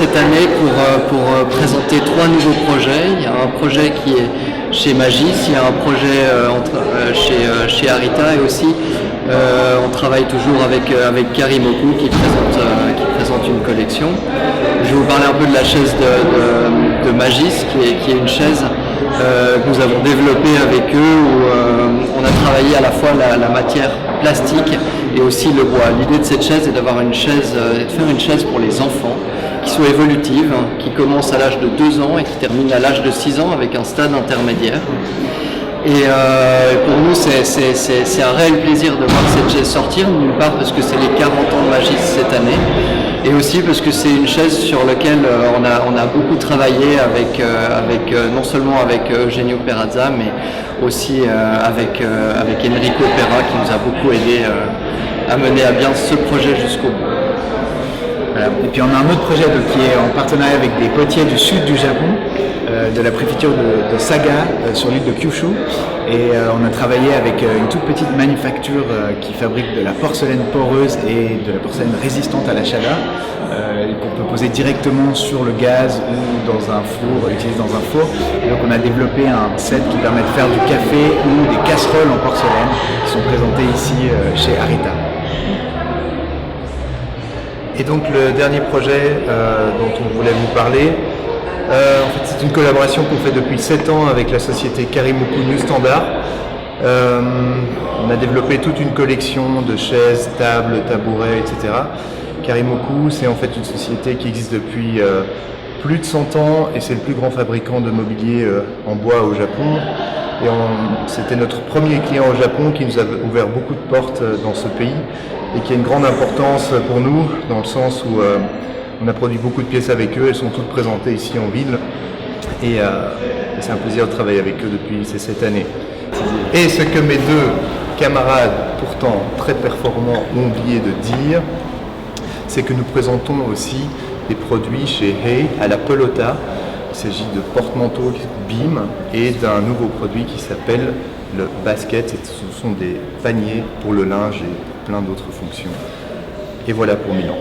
cette année pour présenter 3 nouveaux projets. Il y a un projet qui est chez Magis, il y a un projet chez Arita, et aussi on travaille toujours avec Karimoku qui présente une collection. Je vais vous parler un peu de la chaise de Magis, qui est une chaise que nous avons développée avec eux, où on a travaillé à la fois la matière plastique et aussi le bois. L'idée de cette chaise est d'avoir de faire une chaise pour les enfants, qui soit évolutive, qui commence à l'âge de 2 ans et qui termine à l'âge de 6 ans avec un stade intermédiaire. Et pour nous, c'est un réel plaisir de voir cette chaise sortir, d'une part parce que c'est les 40 ans de Magis cette année, et aussi parce que c'est une chaise sur laquelle on a beaucoup travaillé non seulement avec Eugenio Perazza, mais aussi avec Enrico Pera, qui nous a beaucoup aidé à mener à bien ce projet jusqu'au bout. Voilà. Et puis on a un autre projet qui est en partenariat avec des potiers du sud du Japon, de la préfecture de Saga, sur l'île de Kyushu. Et on a travaillé avec une toute petite manufacture qui fabrique de la porcelaine poreuse et de la porcelaine résistante à la chaleur, qu'on peut poser directement sur le gaz ou dans un four, utiliser dans un four. Et donc on a développé un set qui permet de faire du café ou des casseroles en porcelaine qui sont présentées ici chez Arita. Et donc le dernier projet dont on voulait vous parler, en fait, c'est une collaboration qu'on fait depuis 7 ans avec la société Karimoku New Standard. On a développé toute une collection de chaises, tables, tabourets, etc. Karimoku, c'est en fait une société qui existe depuis plus de 100 ans et c'est le plus grand fabricant de mobilier en bois au Japon. Et c'était notre premier client au Japon qui nous a ouvert beaucoup de portes dans ce pays et qui a une grande importance pour nous dans le sens où on a produit beaucoup de pièces avec eux, elles sont toutes présentées ici en ville et c'est un plaisir de travailler avec eux depuis ces 7 années. Et ce que mes 2 camarades, pourtant très performants, ont oublié de dire, c'est que nous présentons aussi des produits chez Hey à la Pelota. Il s'agit de porte-manteaux BIM et d'un nouveau produit qui s'appelle le basket. Ce sont des paniers pour le linge et plein d'autres fonctions. Et voilà pour Milan.